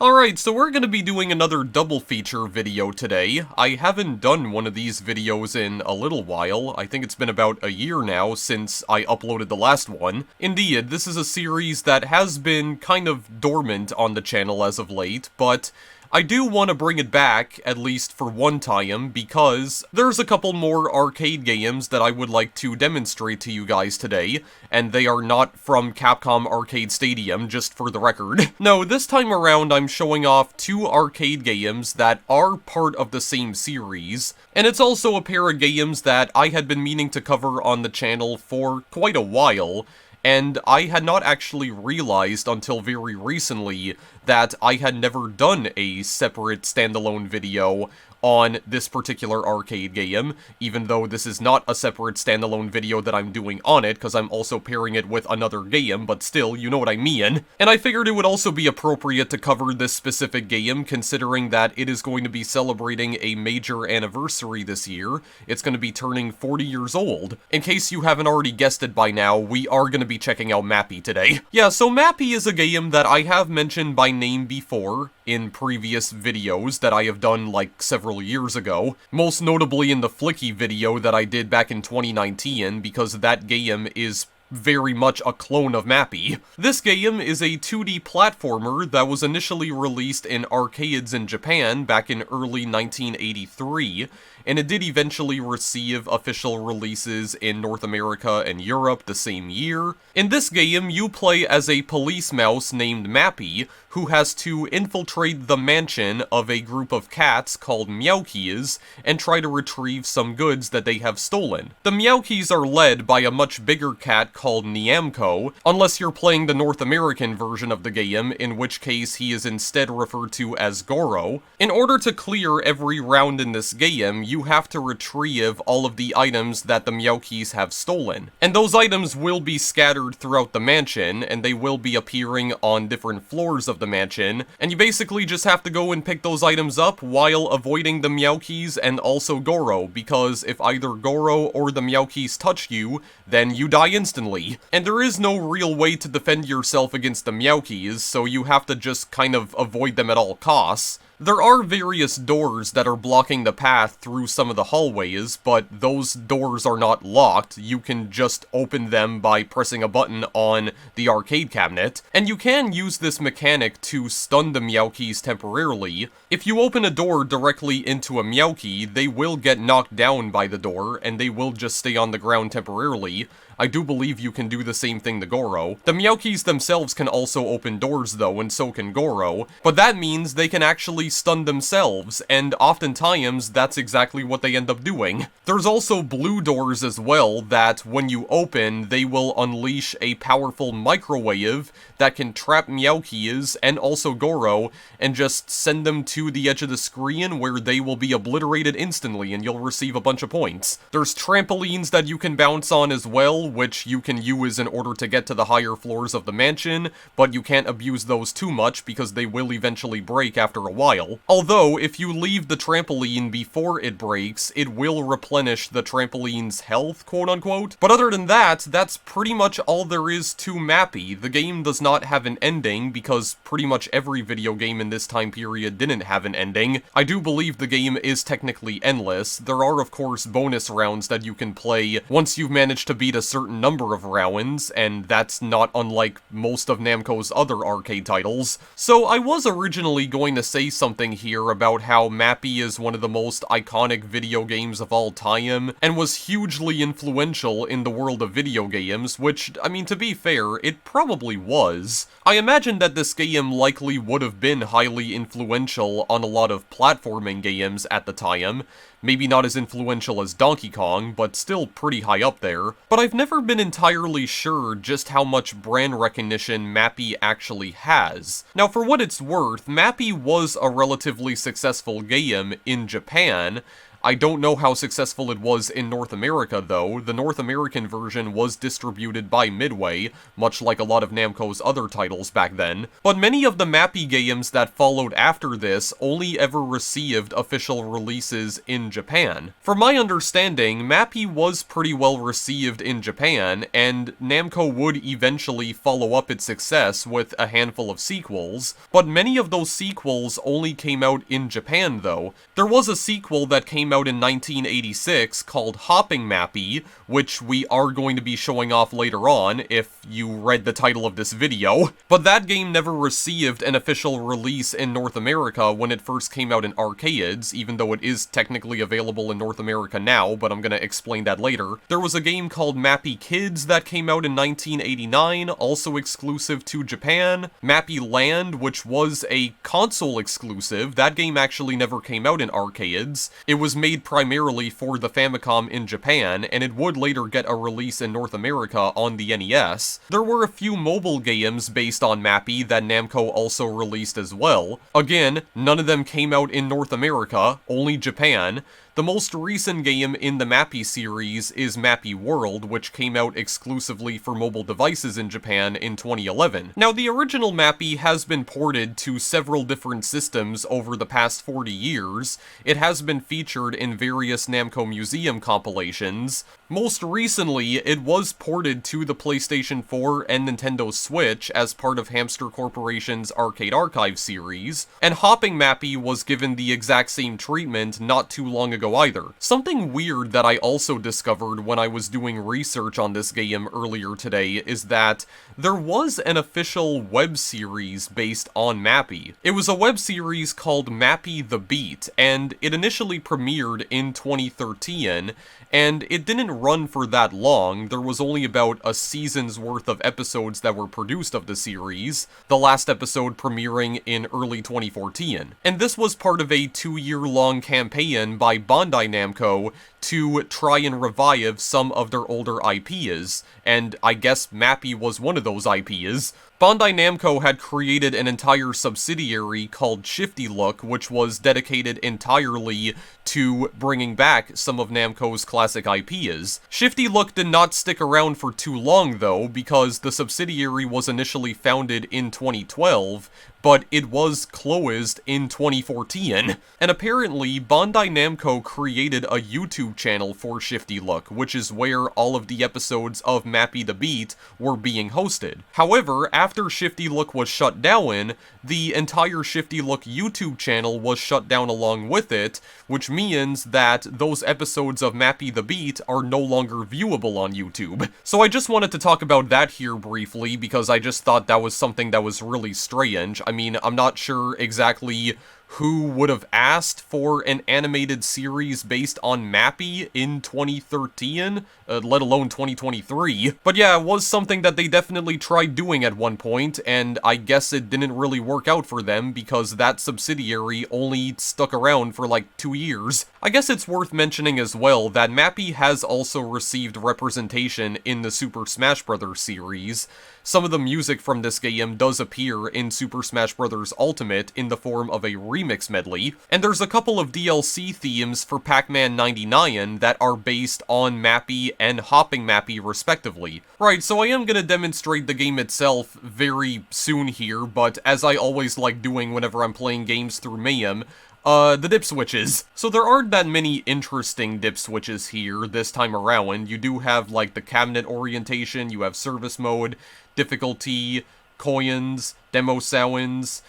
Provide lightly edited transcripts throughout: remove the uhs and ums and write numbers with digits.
Alright, so we're gonna be doing another double feature video today. I haven't done one of these videos in a little while. I think it's been about a year now since I uploaded the last one. Indeed, this is a series that has been kind of dormant on the channel as of late, but I do want to bring it back, at least for one time, because there's a couple more arcade games that I would like to demonstrate to you guys today, and they are not from Capcom Arcade Stadium, just for the record. No, this time around I'm showing off two arcade games that are part of the same series, and it's also a pair of games that I had been meaning to cover on the channel for quite a while, and I had not actually realized until very recently that I had never done a separate standalone video on this particular arcade game, even though this is not a separate standalone video that I'm doing on it, because I'm also pairing it with another game, but still, you know what I mean. And I figured it would also be appropriate to cover this specific game, considering that it is going to be celebrating a major anniversary this year. It's going to be turning 40 years old. In case you haven't already guessed it by now, we are going to be checking out Mappy today. Yeah, so Mappy is a game that I have mentioned by name before in previous videos that I have done like several years ago, most notably in the Flicky video that I did back in 2019, because that game is very much a clone of Mappy. This game is a 2D platformer that was initially released in arcades in Japan back in early 1983, and it did eventually receive official releases in North America and Europe the same year. In this game, you play as a police mouse named Mappy, who has to infiltrate the mansion of a group of cats called Meowkeys and try to retrieve some goods that they have stolen. The Meowkeys are led by a much bigger cat called Namco, unless you're playing the North American version of the game, in which case he is instead referred to as Goro. In order to clear every round in this game, you have to retrieve all of the items that the Meowkeys have stolen. And those items will be scattered throughout the mansion, and they will be appearing on different floors of the mansion, and you basically just have to go and pick those items up while avoiding the Meowkeys and also Goro, because if either Goro or the Meowkeys touch you, then you die instantly. And there is no real way to defend yourself against the Meowkeys, so you have to just kind of avoid them at all costs. There are various doors that are blocking the path through some of the hallways, but those doors are not locked. You can just open them by pressing a button on the arcade cabinet, and you can use this mechanic to stun the Meowkeys temporarily. If you open a door directly into a Meowkey, they will get knocked down by the door, and they will just stay on the ground temporarily. I do believe you can do the same thing to Goro. The Meowkeys themselves can also open doors though, and so can Goro, but that means they can actually stun themselves, and oftentimes that's exactly what they end up doing. There's also blue doors as well that, when you open, they will unleash a powerful microwave that can trap Meowkeys and also Goro, and just send them to the edge of the screen where they will be obliterated instantly and you'll receive a bunch of points. There's trampolines that you can bounce on as well, which you can use in order to get to the higher floors of the mansion, but you can't abuse those too much because they will eventually break after a while. Although, if you leave the trampoline before it breaks, it will replenish the trampoline's health, quote-unquote. But other than that, that's pretty much all there is to Mappy. The game does not have an ending, because pretty much every video game in this time period didn't have an ending. I do believe the game is technically endless. There are, of course, bonus rounds that you can play once you've managed to beat a certain number of rounds, and that's not unlike most of Namco's other arcade titles. So I was originally going to say something here about how Mappy is one of the most iconic video games of all time, and was hugely influential in the world of video games, which, I mean, to be fair, it probably was. I imagine that this game likely would have been highly influential on a lot of platforming games at the time. Maybe not as influential as Donkey Kong, but still pretty high up there. But I've never been entirely sure just how much brand recognition Mappy actually has. Now, for what it's worth, Mappy was a relatively successful game in Japan. I don't know how successful it was in North America, though. The North American version was distributed by Midway, much like a lot of Namco's other titles back then. But many of the Mappy games that followed after this only ever received official releases in Japan. From my understanding, Mappy was pretty well received in Japan, and Namco would eventually follow up its success with a handful of sequels, but many of those sequels only came out in Japan, though. There was a sequel that came out in 1986 called Hopping Mappy, which we are going to be showing off later on if you read the title of this video, but that game never received an official release in North America when it first came out in arcades, even though it is technically available in North America now, but I'm gonna explain that later. There was a game called Mappy Kids that came out in 1989, also exclusive to Japan. Mappy Land, which was a console exclusive, that game actually never came out in arcades. It was made primarily for the Famicom in Japan, and it would later get a release in North America on the NES. There were a few mobile games based on Mappy that Namco also released as well. Again, none of them came out in North America, only Japan. The most recent game in the Mappy series is Mappy World, which came out exclusively for mobile devices in Japan in 2011. Now, the original Mappy has been ported to several different systems over the past 40 years. It has been featured in various Namco Museum compilations. Most recently, it was ported to the PlayStation 4 and Nintendo Switch as part of Hamster Corporation's Arcade Archive series, and Hopping Mappy was given the exact same treatment not too long ago either. Something weird that I also discovered when I was doing research on this game earlier today is that there was an official web series based on Mappy. It was a web series called Mappy the Beat, and it initially premiered in 2013, and it didn't run for that long. There was only about a season's worth of episodes that were produced of the series, the last episode premiering in early 2014. And this was part of a 2-year-long campaign by Bandai Namco to try and revive some of their older IPs, and I guess Mappy was one of those IPs. Bandai Namco had created an entire subsidiary called Shifty Look, which was dedicated entirely to bringing back some of Namco's classic IPs. Shifty Look did not stick around for too long, though, because the subsidiary was initially founded in 2012, but it was closed in 2014. And apparently, Bandai Namco created a YouTube channel for Shifty Look, which is where all of the episodes of Mappy the Beat were being hosted. However, after Shifty Look was shut down, the entire Shifty Look YouTube channel was shut down along with it, which means that those episodes of Mappy the Beat are no longer viewable on YouTube. So I just wanted to talk about that here briefly, because I just thought that was something that was really strange. I mean, I'm not sure exactly who would have asked for an animated series based on Mappy in 2013, let alone 2023. But yeah, it was something that they definitely tried doing at one point, and I guess it didn't really work out for them because that subsidiary only stuck around for like 2 years. I guess it's worth mentioning as well that Mappy has also received representation in the Super Smash Bros. Series. Some of the music from this game does appear in Super Smash Bros. Ultimate in the form of a remix medley, and there's a couple of DLC themes for Pac-Man 99 that are based on Mappy and Hopping Mappy respectively. Right, so I am going to demonstrate the game itself very soon here, but as I always like doing whenever I'm playing games through Mayhem, the dip switches. So there aren't that many interesting dip switches here this time around. You do have, like, the cabinet orientation, you have service mode, difficulty, coins, demo sounds.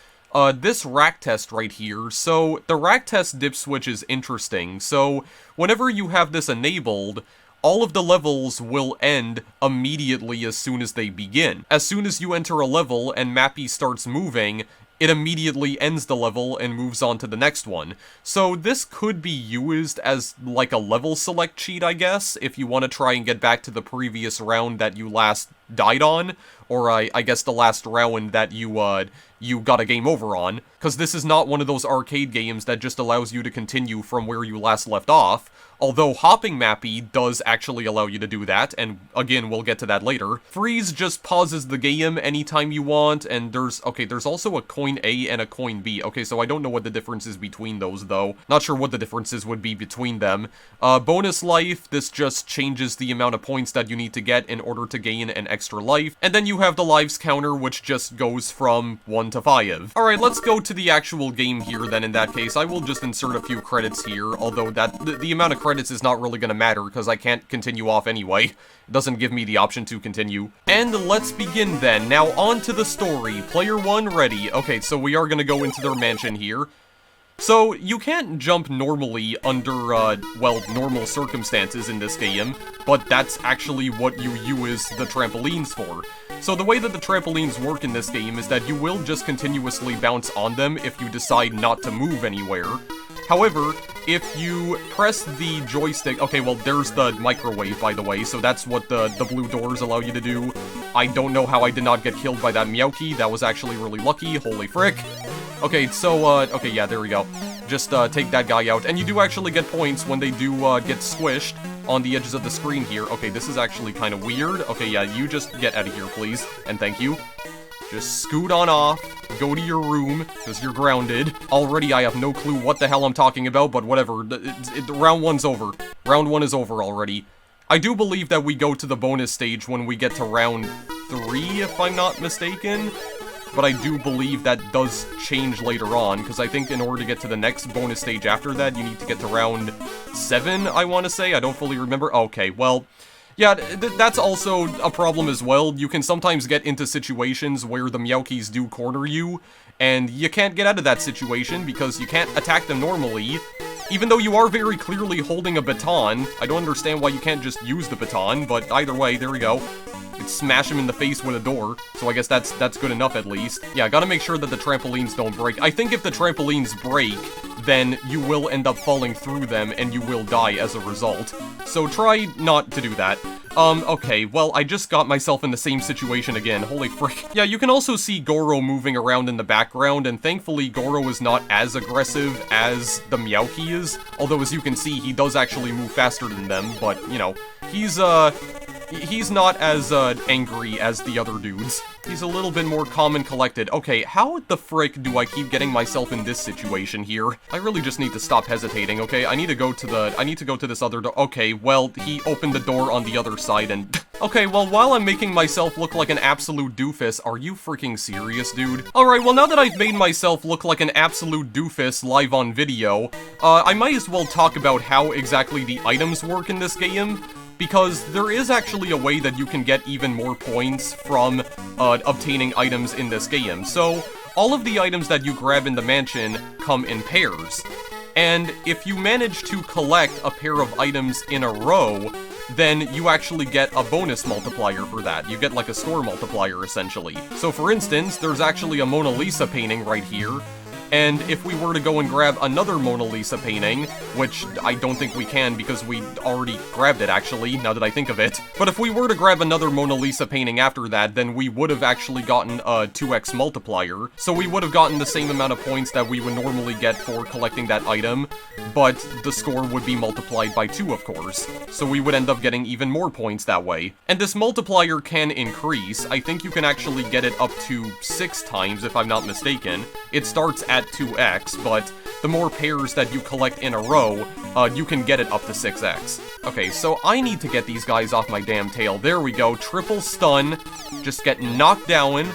This rack test right here, so the rack test dip switch is interesting. So whenever you have this enabled, all of the levels will end immediately as soon as they begin. As soon as you enter a level and Mappy starts moving, it immediately ends the level and moves on to the next one. So this could be used as like a level select cheat, I guess, if you want to try and get back to the previous round that you last died on, or I guess the last round that you got a game over on, because this is not one of those arcade games that just allows you to continue from where you last left off, although hopping Mappy does actually allow you to do that, and again, we'll get to that later. Freeze just pauses the game anytime you want, and there's also a coin A and a coin B. Okay, so I don't know what the difference is between those, though. Not sure what the differences would be between them. Bonus life, this just changes the amount of points that you need to get in order to gain an extra life. And then you have the lives counter, which just goes from 1 to 5. Alright, let's go to the actual game here then in that case. I will just insert a few credits here, although the amount of credits is not really gonna matter because I can't continue off anyway. It doesn't give me the option to continue. And let's begin then. Now on to the story. Player 1 ready. Okay, so we are gonna go into their mansion here. So, you can't jump normally under, well, normal circumstances in this game, but that's actually what you use the trampolines for. So the way that the trampolines work in this game is that you will just continuously bounce on them if you decide not to move anywhere. However, if you press the joystick... Okay, well, there's the microwave, by the way, so that's what the blue doors allow you to do. I don't know how I did not get killed by that Meowky. That was actually really lucky. Holy frick. Okay, so, okay, yeah, there we go. Just, take that guy out. And you do actually get points when they do, get squished on the edges of the screen here. Okay, this is actually kind of weird. Okay, yeah, you just get out of here, please. And thank you. Just scoot on off, go to your room, because you're grounded. Already I have no clue what the hell I'm talking about, but whatever. Round 1's over. Round 1 is over already. I do believe that we go to the bonus stage when we get to round 3, if I'm not mistaken. But I do believe that does change later on, because I think in order to get to the next bonus stage after that, you need to get to round 7, I want to say. I don't fully remember. Okay, well... Yeah, that's also a problem as well. You can sometimes get into situations where the Meowkies do corner you, and you can't get out of that situation because you can't attack them normally. Even though you are very clearly holding a baton, I don't understand why you can't just use the baton, but either way, there we go. You can smash him in the face with a door, so I guess that's good enough at least. Yeah, gotta make sure that the trampolines don't break. I think if the trampolines break, then you will end up falling through them and you will die as a result. So try not to do that. Okay, well, I just got myself in the same situation again. Holy frick. Yeah, you can also see Goro moving around in the background, and thankfully Goro is not as aggressive as the Meowky is. Although, as you can see, he does actually move faster than them, but, you know, he's not as, angry as the other dudes. He's a little bit more calm and collected. Okay, how the frick do I keep getting myself in this situation here? I really just need to stop hesitating, okay? I need to go to this other door. Okay, well, he opened the door on the other side and... Okay, well, while I'm making myself look like an absolute doofus, are you freaking serious, dude? Alright, well, now that I've made myself look like an absolute doofus live on video, I might as well talk about how exactly the items work in this game. Because there is actually a way that you can get even more points from obtaining items in this game. So, all of the items that you grab in the mansion come in pairs. And if you manage to collect a pair of items in a row, then you actually get a bonus multiplier for that. You get like a score multiplier, essentially. So for instance, there's actually a Mona Lisa painting right here. And if we were to go and grab another Mona Lisa painting, which I don't think we can because we already grabbed it actually, now that I think of it. But if we were to grab another Mona Lisa painting after that, then we would have actually gotten a 2x multiplier. So we would have gotten the same amount of points that we would normally get for collecting that item, but the score would be multiplied by 2, of course. So we would end up getting even more points that way. And this multiplier can increase. I think you can actually get it up to 6 times if I'm not mistaken. It starts at 2x, but the more pairs that you collect in a row, you can get it up to 6x. Okay, so I need to get these guys off my damn tail. There we go, triple stun. Just get knocked down,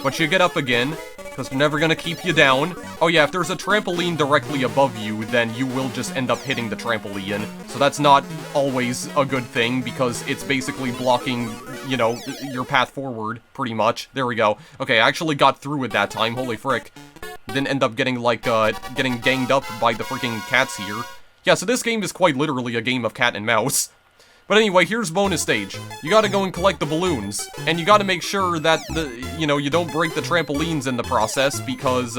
but you get up again, because they're never gonna keep you down. Oh yeah, if there's a trampoline directly above you, then you will just end up hitting the trampoline. So that's not always a good thing, because it's basically blocking, you know, your path forward, pretty much. There we go. Okay, I actually got through it that time, holy frick. Didn't end up getting, like, getting ganged up by the freaking cats here. Yeah, so this game is quite literally a game of cat and mouse. But anyway, here's bonus stage. You gotta go and collect the balloons. And you gotta make sure that, you know, you don't break the trampolines in the process, because,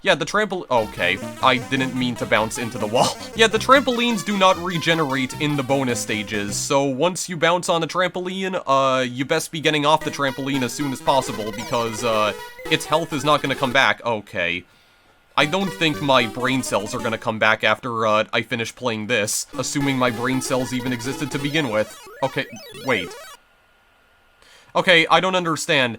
Yeah, the trampoline... Okay, I didn't mean to bounce into the wall. Yeah, the trampolines do not regenerate in the bonus stages, so once you bounce on a trampoline, you best be getting off the trampoline as soon as possible, because, its health is not gonna come back. Okay. I don't think my brain cells are gonna come back after, I finish playing this, assuming my brain cells even existed to begin with. Okay, wait. Okay, I don't understand.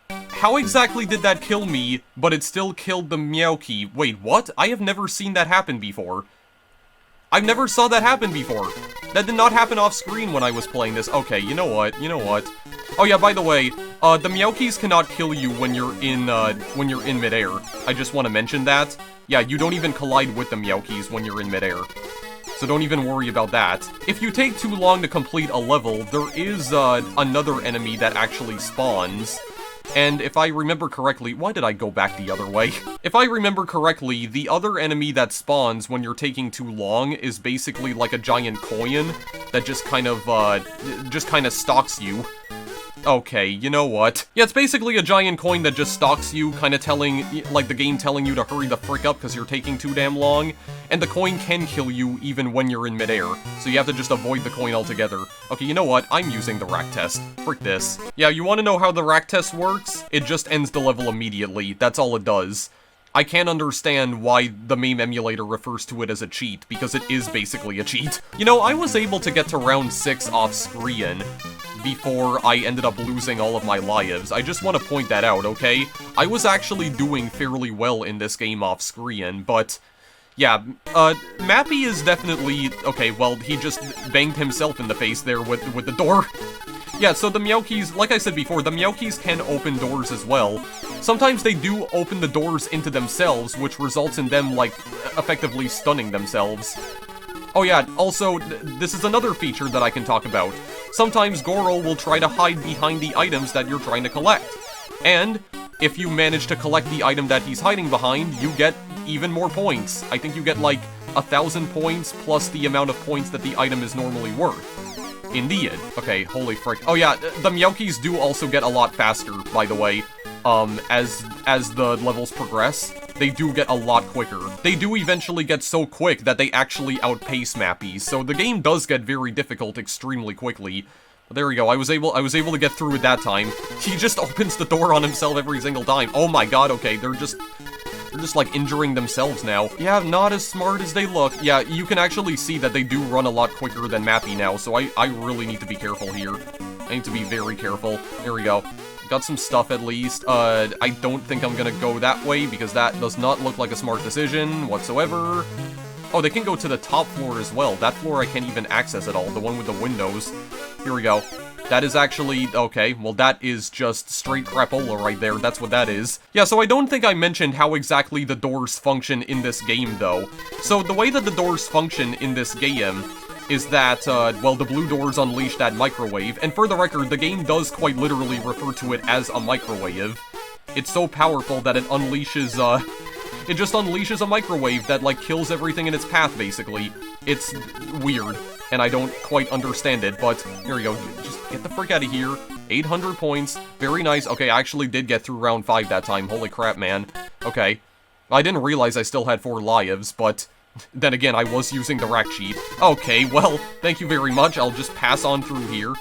How exactly did that kill me, but it still killed the Meowkey? Wait, what? I have never seen that happen before. I've never saw that happen before. That did not happen off screen when I was playing this. Okay, you know what? Oh yeah, by the way, the Meowkeys cannot kill you when you're in midair. I just want to mention that. Yeah, you don't even collide with the Meowkeys when you're in midair. So don't even worry about that. If you take too long to complete a level, there is, another enemy that actually spawns. And if I remember correctly, why did I go back the other way? If I remember correctly, the other enemy that spawns when you're taking too long is basically like a giant coin that just kind of stalks you. Okay, you know what? Yeah, it's basically a giant coin that just stalks you, kind of telling, like the game telling you to hurry the frick up because you're taking too damn long. And the coin can kill you even when you're in midair, so you have to just avoid the coin altogether. Okay, you know what? I'm using the rack test. Frick this. Yeah, you want to know how the rack test works? It just ends the level immediately. That's all it does. I can't understand why the MAME emulator refers to it as a cheat, because it is basically a cheat. You know, I was able to get to round 6 off screen before I ended up losing all of my lives. I just want to point that out, okay? I was actually doing fairly well in this game off screen, but... yeah, Mappy is definitely... okay, well, he just banged himself in the face there with the door. Yeah, so the Meowkeys, like I said before, the Meowkeys can open doors as well. Sometimes they do open the doors into themselves, which results in them, like, effectively stunning themselves. Oh yeah, also, this is another feature that I can talk about. Sometimes Goro will try to hide behind the items that you're trying to collect. And if you manage to collect the item that he's hiding behind, you get even more points. I think you get like 1,000 points plus the amount of points that the item is normally worth. Indeed. Okay, holy frick. Oh yeah, the Meowkeys do also get a lot faster, by the way. As the levels progress, they do get a lot quicker. They do eventually get so quick that they actually outpace Mappy, so the game does get very difficult extremely quickly. But there we go, I was able to get through it that time. He just opens the door on himself every single time. Oh my god, okay, they're just like injuring themselves now. Yeah, not as smart as they look. Yeah, you can actually see that they do run a lot quicker than Mappy now, so I really need to be careful here. I need to be very careful. There we go. Got some stuff at least. I don't think I'm gonna go that way because that does not look like a smart decision whatsoever. Oh, they can go to the top floor as well. That floor I can't even access at all, the one with the windows. Here we go. That is actually... okay, well that is just straight crapola right there, that's what that is. Yeah, so I don't think I mentioned how exactly the doors function in this game, though. So the way that the doors function in this game is that, well, the blue doors unleash that microwave, and for the record, the game does quite literally refer to it as a microwave. It's so powerful that it unleashes, it just unleashes a microwave that, like, kills everything in its path, basically. It's weird, and I don't quite understand it, but here we go. Just get the frick out of here. 800 points. Very nice. Okay, I actually did get through round 5 that time. Holy crap, man. Okay. I didn't realize I still had 4 lives, but... then again, I was using the rack cheat. Okay, well, thank you very much. I'll just pass on through here.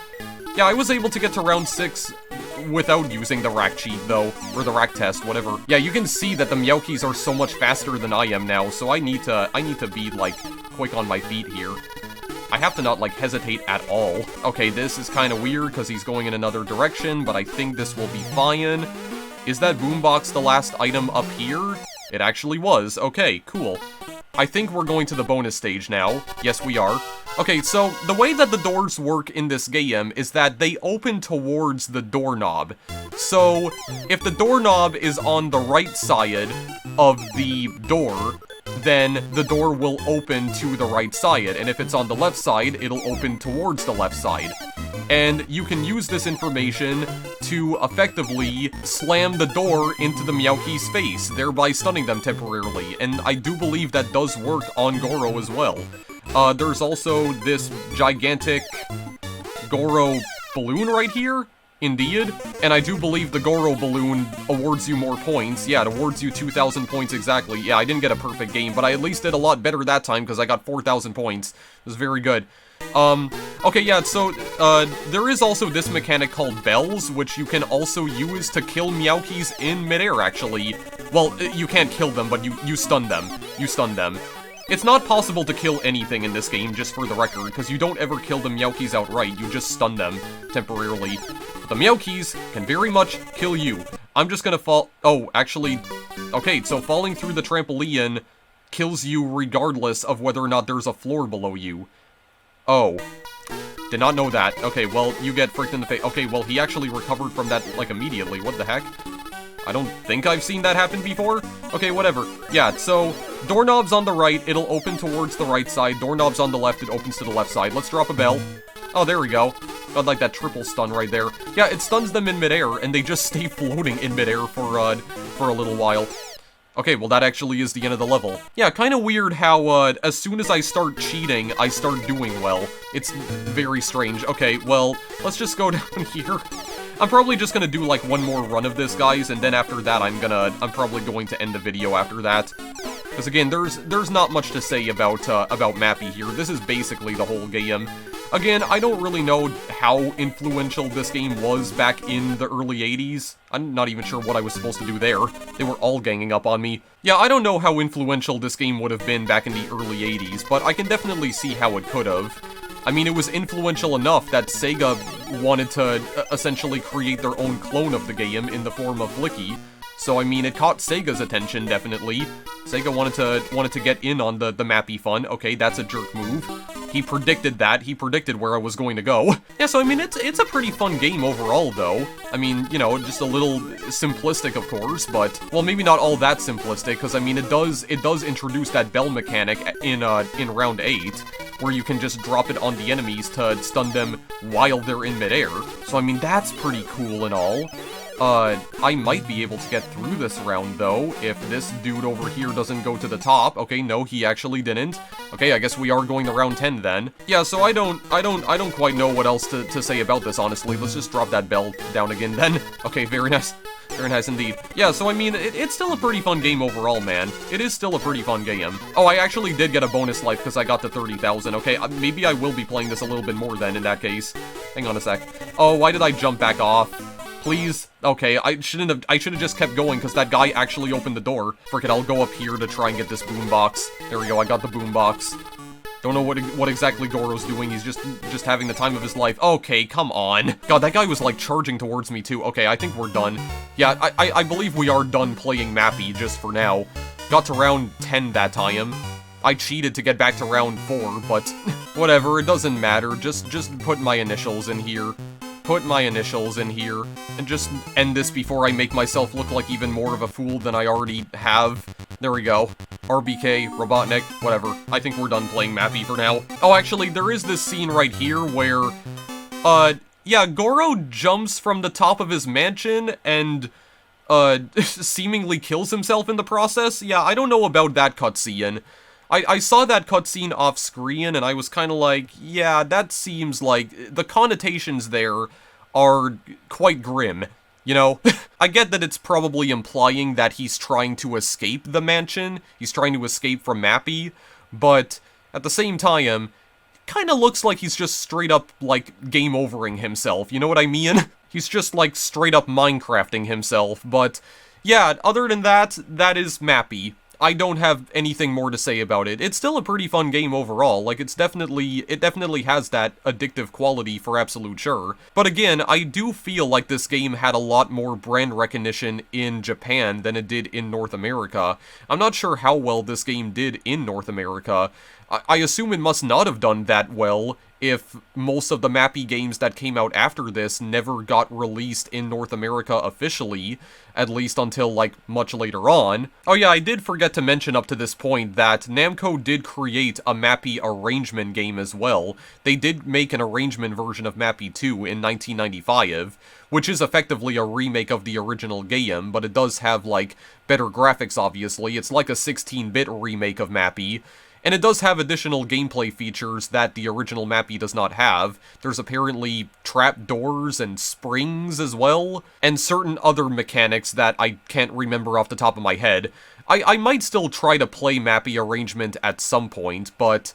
Yeah, I was able to get to round 6 without using the rack cheat, though. Or the rack test, whatever. Yeah, you can see that the Meowkeys are so much faster than I am now, so I need to be, like, quick on my feet here. I have to not, like, hesitate at all. Okay, this is kind of weird, because he's going in another direction, but I think this will be fine. Is that boombox the last item up here? It actually was. Okay, cool. I think we're going to the bonus stage now. Yes, we are. Okay, so the way that the doors work in this game is that they open towards the doorknob. So, if the doorknob is on the right side of the door, then the door will open to the right side, and if it's on the left side, it'll open towards the left side. And you can use this information to effectively slam the door into the Meowkey's face, thereby stunning them temporarily, and I do believe that does work on Goro as well. There's also this gigantic Goro balloon right here. Indeed, and I do believe the Goro balloon awards you more points. Yeah, it awards you 2,000 points exactly. Yeah, I didn't get a perfect game, but I at least did a lot better that time because I got 4,000 points. It was very good. Okay, yeah, so, there is also this mechanic called bells, which you can also use to kill Meowkis in midair, actually. Well, you can't kill them, but you stun them. You stun them. It's not possible to kill anything in this game, just for the record, because you don't ever kill the Meowkis outright, you just stun them temporarily. But the Meowkis can very much kill you. I'm just gonna fall- oh, actually, okay, so falling through the trampoline kills you regardless of whether or not there's a floor below you. Oh. Did not know that. Okay, well, you get fricked in the face. Okay, well, he actually recovered from that, like, immediately. What the heck? I don't think I've seen that happen before. Okay, whatever. Yeah, so, doorknobs on the right, it'll open towards the right side. Doorknobs on the left, it opens to the left side. Let's drop a bell. Oh, there we go. Got, like, that triple stun right there. Yeah, it stuns them in midair, and they just stay floating in midair for a little while. Okay, well that actually is the end of the level. Yeah, kinda weird how, as soon as I start cheating, I start doing well. It's very strange. Okay, well, let's just go down here. I'm probably just gonna do, like, one more run of this, guys, and then after that I'm probably going to end the video after that. Because again, there's not much to say about Mappy here. This is basically the whole game. Again, I don't really know how influential this game was back in the early 80s. I'm not even sure what I was supposed to do there. They were all ganging up on me. Yeah, I don't know how influential this game would have been back in the early 80s, but I can definitely see how it could have. I mean, it was influential enough that Sega wanted to essentially create their own clone of the game in the form of Flicky. So, I mean, it caught Sega's attention, definitely. Sega wanted to get in on the Mappy fun. Okay, that's a jerk move. He predicted that. He predicted where I was going to go. Yeah, so, I mean, it's a pretty fun game overall, though. I mean, you know, just a little simplistic, of course, but, well, maybe not all that simplistic, because, I mean, it does introduce that bell mechanic in round 8, where you can just drop it on the enemies to stun them while they're in midair. So, I mean, that's pretty cool and all. I might be able to get through this round, though, if this dude over here doesn't go to the top. Okay, no, he actually didn't. Okay, I guess we are going to round 10 then. Yeah, so I don't quite know what else to say about this, honestly. Let's just drop that bell down again then. Okay, very nice. Very nice indeed. Yeah, so I mean, it's still a pretty fun game overall, man. It is still a pretty fun game. Oh, I actually did get a bonus life because I got to 30,000. Okay, maybe I will be playing this a little bit more then in that case. Hang on a sec. Oh, why did I jump back off? Please? Okay, I should have just kept going because that guy actually opened the door. Frick it, I'll go up here to try and get this boombox. There we go, I got the boombox. Don't know what exactly Goro's doing, he's just having the time of his life. Okay, come on. God, that guy was, like, charging towards me, too. Okay, I think we're done. Yeah, I believe we are done playing Mappy, just for now. Got to round 10 that time. I cheated to get back to round 4, but whatever, it doesn't matter. Just put my initials in here. Put my initials in here, and just end this before I make myself look like even more of a fool than I already have. There we go. RBK, Robotnik, whatever. I think we're done playing Mappy for now. Oh, actually, there is this scene right here where, yeah, Goro jumps from the top of his mansion and, seemingly kills himself in the process. Yeah, I don't know about that cutscene. I saw that cutscene off screen, and I was kind of like, yeah, that seems like, the connotations there are quite grim, you know? I get that it's probably implying that he's trying to escape the mansion, he's trying to escape from Mappy, but at the same time, kind of looks like he's just straight up, like, game overing himself, you know what I mean? He's just, like, straight up Minecrafting himself, but yeah, other than that, that is Mappy. I don't have anything more to say about it. It's still a pretty fun game overall, like it definitely has that addictive quality for absolute sure. But again, I do feel like this game had a lot more brand recognition in Japan than it did in North America. I'm not sure how well this game did in North America. I assume it must not have done that well if most of the Mappy games that came out after this never got released in North America officially, at least until, like, much later on. Oh yeah, I did forget to mention up to this point that Namco did create a Mappy arrangement game as well. They did make an arrangement version of Mappy 2 in 1995, which is effectively a remake of the original game, but it does have, like, better graphics, obviously. It's like a 16-bit remake of Mappy. And it does have additional gameplay features that the original Mappy does not have. There's apparently trap doors and springs as well, and certain other mechanics that I can't remember off the top of my head. I might still try to play Mappy Arrangement at some point, but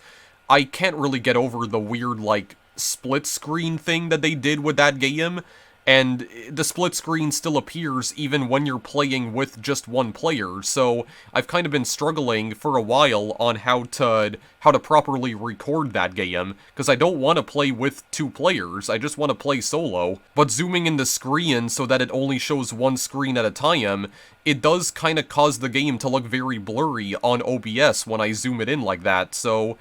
I can't really get over the weird, like, split screen thing that they did with that game. And the split screen still appears even when you're playing with just one player, so I've kind of been struggling for a while on how to properly record that game, because I don't want to play with two players, I just want to play solo. But zooming in the screen so that it only shows one screen at a time, it does kind of cause the game to look very blurry on OBS when I zoom it in like that, so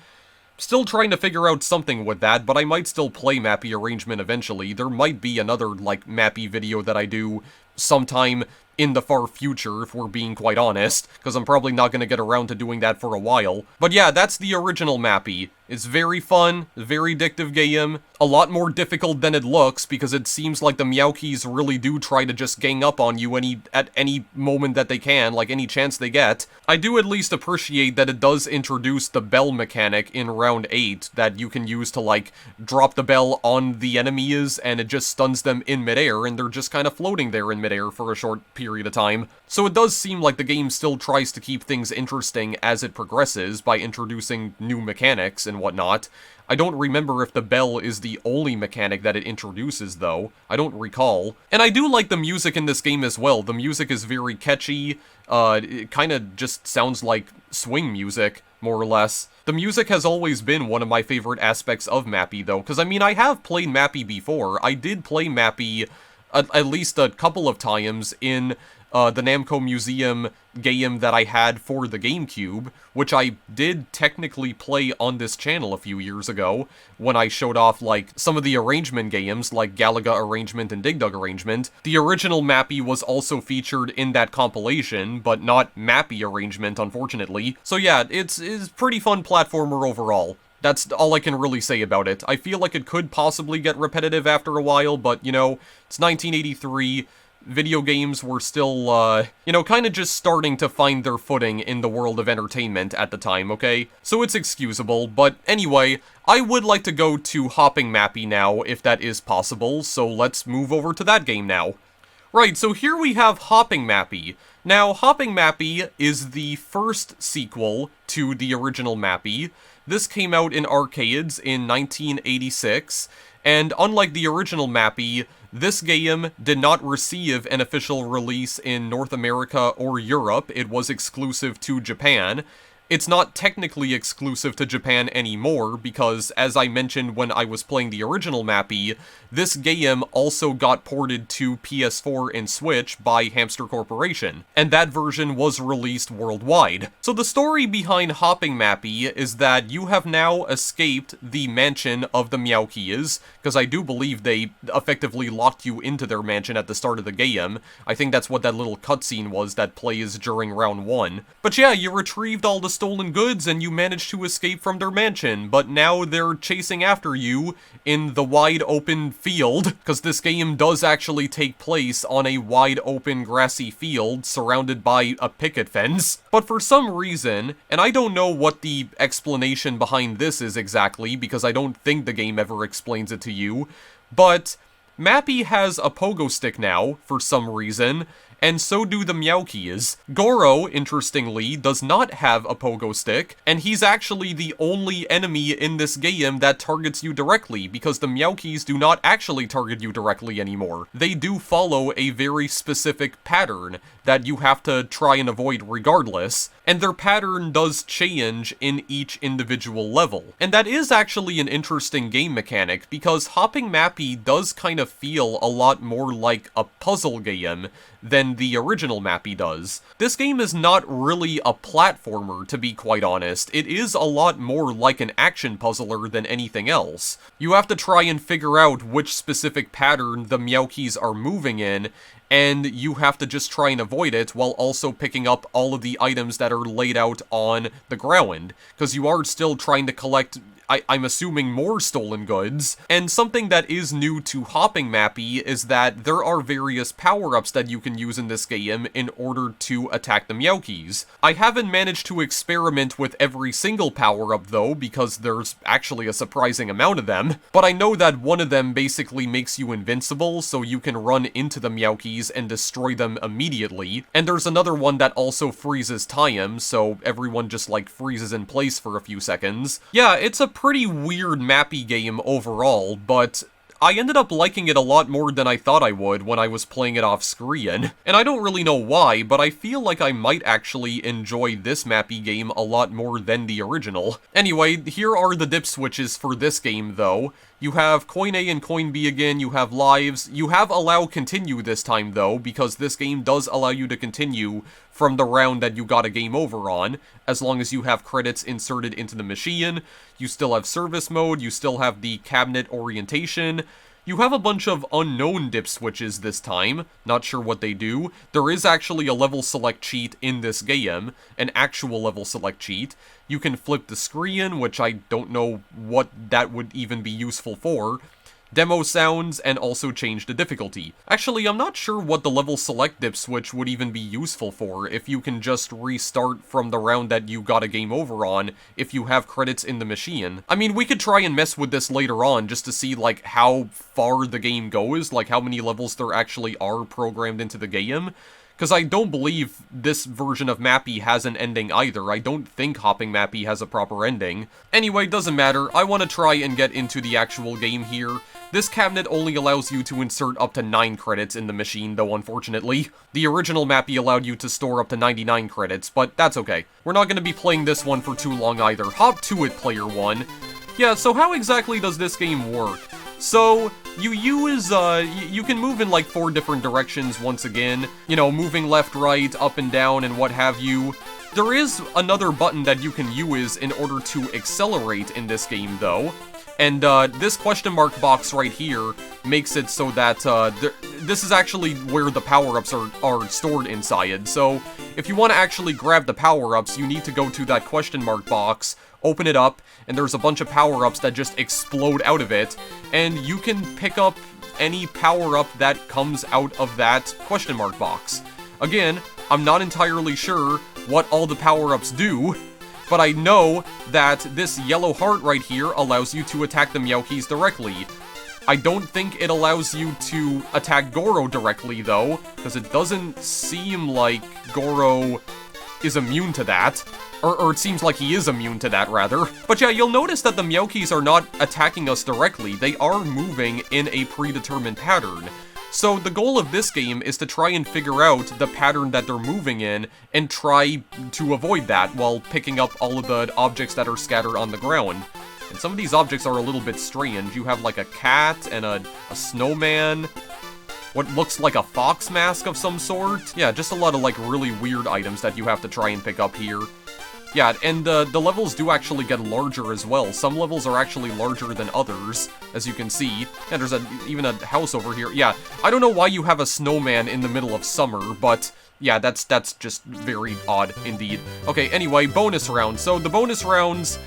still trying to figure out something with that, but I might still play Mappy Arrangement eventually. There might be another, like, Mappy video that I do sometime in the far future, if we're being quite honest, because I'm probably not going to get around to doing that for a while. But yeah, that's the original Mappy. It's very fun, very addictive game, a lot more difficult than it looks, because it seems like the Meowkeys really do try to just gang up on you at any moment that they can, like any chance they get. I do at least appreciate that it does introduce the bell mechanic in round 8 that you can use to, like, drop the bell on the enemies, and it just stuns them in midair, and they're just kind of floating there in midair for a short period of time. So it does seem like the game still tries to keep things interesting as it progresses by introducing new mechanics and whatnot. I don't remember if the bell is the only mechanic that it introduces, though. I don't recall. And I do like the music in this game as well. The music is very catchy. It kind of just sounds like swing music, more or less. The music has always been one of my favorite aspects of Mappy, though, because, I mean, I have played Mappy before. I did play Mappy at least a couple of times in the Namco Museum game that I had for the GameCube, which I did technically play on this channel a few years ago, when I showed off, like, some of the arrangement games, like Galaga Arrangement and Dig Dug Arrangement. The original Mappy was also featured in that compilation, but not Mappy Arrangement, unfortunately. So yeah, it's pretty fun platformer overall. That's all I can really say about it. I feel like it could possibly get repetitive after a while, but, you know, it's 1983, video games were still, you know, kind of just starting to find their footing in the world of entertainment at the time, okay? So it's excusable, but anyway, I would like to go to Hopping Mappy now, if that is possible, so let's move over to that game now. Right, so here we have Hopping Mappy. Now, Hopping Mappy is the first sequel to the original Mappy. This came out in arcades in 1986, and unlike the original Mappy, this game did not receive an official release in North America or Europe. It was exclusive to Japan. It's not technically exclusive to Japan anymore, because, as I mentioned when I was playing the original Mappy, this game also got ported to PS4 and Switch by Hamster Corporation, and that version was released worldwide. So the story behind Hopping Mappy is that you have now escaped the mansion of the Meowkeys, because I do believe they effectively locked you into their mansion at the start of the game. I think that's what that little cutscene was that plays during round 1. But yeah, you retrieved all the stolen goods and you managed to escape from their mansion, but now they're chasing after you in the wide open field, because this game does actually take place on a wide open grassy field surrounded by a picket fence. But for some reason, and I don't know what the explanation behind this is exactly, because I don't think the game ever explains it to you, but Mappy has a pogo stick now, for some reason, and so do the Meowkeys. Goro, interestingly, does not have a pogo stick, and he's actually the only enemy in this game that targets you directly, because the Meowkeys do not actually target you directly anymore. They do follow a very specific pattern that you have to try and avoid regardless, and their pattern does change in each individual level. And that is actually an interesting game mechanic, because Hopping Mappy does kind of feel a lot more like a puzzle game than the original Mappy does. This game is not really a platformer, to be quite honest. It is a lot more like an action puzzler than anything else. You have to try and figure out which specific pattern the Meowkeys are moving in, and you have to just try and avoid it while also picking up all of the items that are laid out on the ground, because you are still trying to collect, I'm assuming, more stolen goods. And something that is new to Hopping Mappy is that there are various power-ups that you can use in this game in order to attack the Meowkies. I haven't managed to experiment with every single power-up though, because there's actually a surprising amount of them, but I know that one of them basically makes you invincible, so you can run into the Meowkies and destroy them immediately, and there's another one that also freezes time, so everyone just like freezes in place for a few seconds. Yeah, it's a pretty weird Mappy game overall, but I ended up liking it a lot more than I thought I would when I was playing it off screen. And I don't really know why, but I feel like I might actually enjoy this Mappy game a lot more than the original. Anyway, here are the dip switches for this game though. You have Coin A and Coin B again, you have lives, you have Allow Continue this time though, because this game does allow you to continue from the round that you got a game over on, as long as you have credits inserted into the machine. You still have Service Mode, you still have the Cabinet Orientation. You have a bunch of unknown dip switches this time, not sure what they do. There is actually a level select cheat in this game, an actual level select cheat. You can flip the screen, which I don't know what that would even be useful for. Demo sounds, and also change the difficulty. Actually, I'm not sure what the level select dip switch would even be useful for, if you can just restart from the round that you got a game over on, if you have credits in the machine. I mean, we could try and mess with this later on, just to see, like, how far the game goes, like, how many levels there actually are programmed into the game. Because I don't believe this version of Mappy has an ending either. I don't think Hopping Mappy has a proper ending. Anyway, doesn't matter. I want to try and get into the actual game here. This cabinet only allows you to insert up to 9 credits in the machine, though, unfortunately. The original Mappy allowed you to store up to 99 credits, but that's okay. We're not going to be playing this one for too long either. Hop to it, player 1. Yeah, so how exactly does this game work? So, you use, you can move in like 4 different directions once again. You know, moving left, right, up and down, and what have you. There is another button that you can use in order to accelerate in this game, though. And, this question mark box right here makes it so that, this is actually where the power-ups are stored inside. So, if you want to actually grab the power-ups, you need to go to that question mark box, open it up, and there's a bunch of power-ups that just explode out of it, and you can pick up any power-up that comes out of that question mark box. Again, I'm not entirely sure what all the power-ups do, but I know that this yellow heart right here allows you to attack the Meowkies directly. I don't think it allows you to attack Goro directly, though, because it doesn't seem like Goro is immune to that. Or it seems like he is immune to that, rather. But yeah, you'll notice that the Meowkies are not attacking us directly. They are moving in a predetermined pattern. So the goal of this game is to try and figure out the pattern that they're moving in and try to avoid that while picking up all of the objects that are scattered on the ground. And some of these objects are a little bit strange. You have like a cat and a snowman. What looks like a fox mask of some sort. Yeah, just a lot of like really weird items that you have to try and pick up here. Yeah, and the levels do actually get larger as well. Some levels are actually larger than others, as you can see. Yeah, there's even a house over here. Yeah, I don't know why you have a snowman in the middle of summer, but yeah, that's just very odd indeed. Okay, anyway, bonus rounds. So the bonus rounds,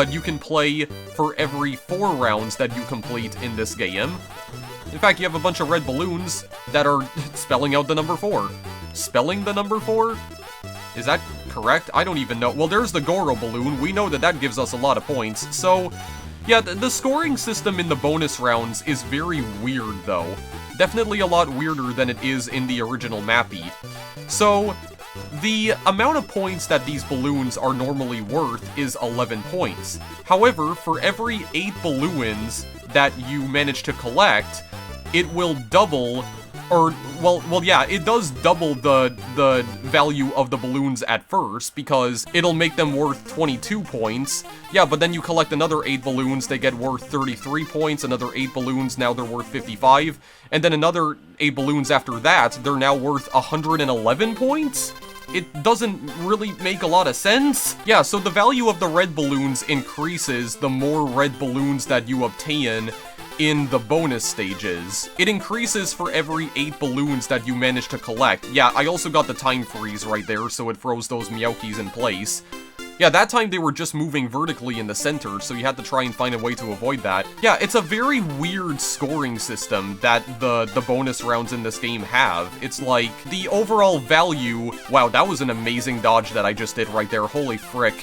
you can play for every 4 rounds that you complete in this game. In fact, you have a bunch of red balloons that are spelling out the number 4. Spelling the number 4? Is that correct? I don't even know. Well, there's the Goro balloon. We know that that gives us a lot of points. So, yeah, the scoring system in the bonus rounds is very weird, though. Definitely a lot weirder than it is in the original Mappy. So, the amount of points that these balloons are normally worth is 11 points. However, for every 8 balloons that you manage to collect, it will double... Or, well, yeah, it does double the value of the balloons at first, because it'll make them worth 22 points. Yeah, but then you collect another 8 balloons, they get worth 33 points, another 8 balloons, now they're worth 55, and then another 8 balloons after that, they're now worth 111 points? It doesn't really make a lot of sense. Yeah, so the value of the red balloons increases the more red balloons that you obtain, in the bonus stages. It increases for every 8 balloons that you manage to collect. Yeah, I also got the time freeze right there, so it froze those Meowkies in place. Yeah, that time they were just moving vertically in the center, so you had to try and find a way to avoid that. Yeah, it's a very weird scoring system that the bonus rounds in this game have. It's like, the overall value... Wow, that was an amazing dodge that I just did right there, holy frick.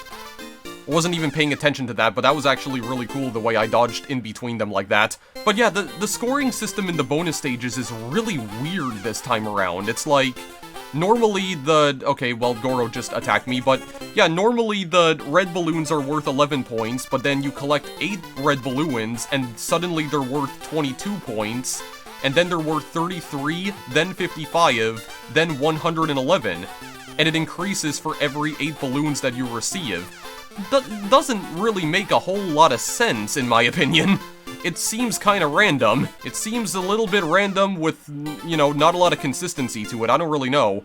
I wasn't even paying attention to that, but that was actually really cool the way I dodged in between them like that. But yeah, the scoring system in the bonus stages is really weird this time around. It's like... Normally okay, well, Goro just attacked me, but yeah, normally the red balloons are worth 11 points, but then you collect 8 red balloons, and suddenly they're worth 22 points, and then they're worth 33, then 55, then 111, and it increases for every 8 balloons that you receive. Doesn't really make a whole lot of sense, in my opinion. It seems kinda random. It seems a little bit random with, you know, not a lot of consistency to it. I don't really know.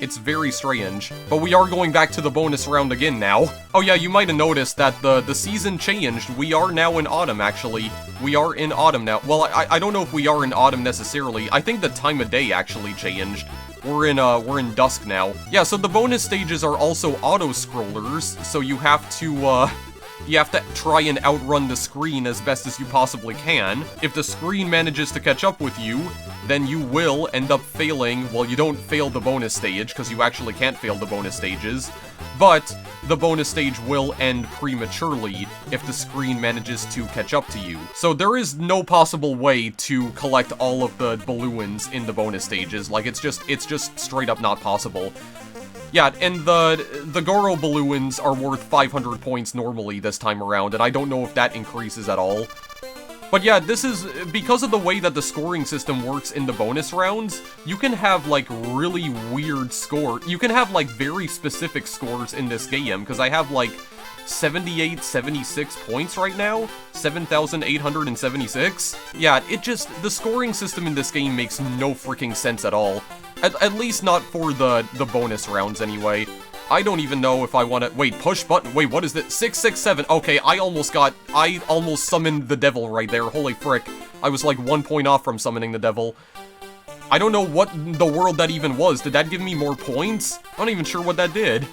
It's very strange. But we are going back to the bonus round again now. Oh yeah, you might have noticed that the season changed. We are now in autumn, actually. We are in autumn now. Well, I don't know if we are in autumn necessarily. I think the time of day actually changed. We're in dusk now. Yeah, so the bonus stages are also auto-scrollers, so you have to try and outrun the screen as best as you possibly can. If the screen manages to catch up with you, then you will end up failing. Well, you don't fail the bonus stage, because you actually can't fail the bonus stages, but the bonus stage will end prematurely if the screen manages to catch up to you. So there is no possible way to collect all of the balloons in the bonus stages. Like, it's just straight up not possible. Yeah, and the Goro balloons are worth 500 points normally this time around, and I don't know if that increases at all. But yeah, this is, because of the way that the scoring system works in the bonus rounds, you can have, like, really weird you can have, like, very specific scores in this game, because I have, like, 78, 76 points right now? 7,876? Yeah, the scoring system in this game makes no freaking sense at all. At least not for the bonus rounds, anyway. I don't even know if I want to... Wait, push button. Wait, what is this? 667. Okay, I almost summoned the devil right there. Holy frick. I was like 1 point off from summoning the devil. I don't know what the world that even was. Did that give me more points? I'm not even sure what that did.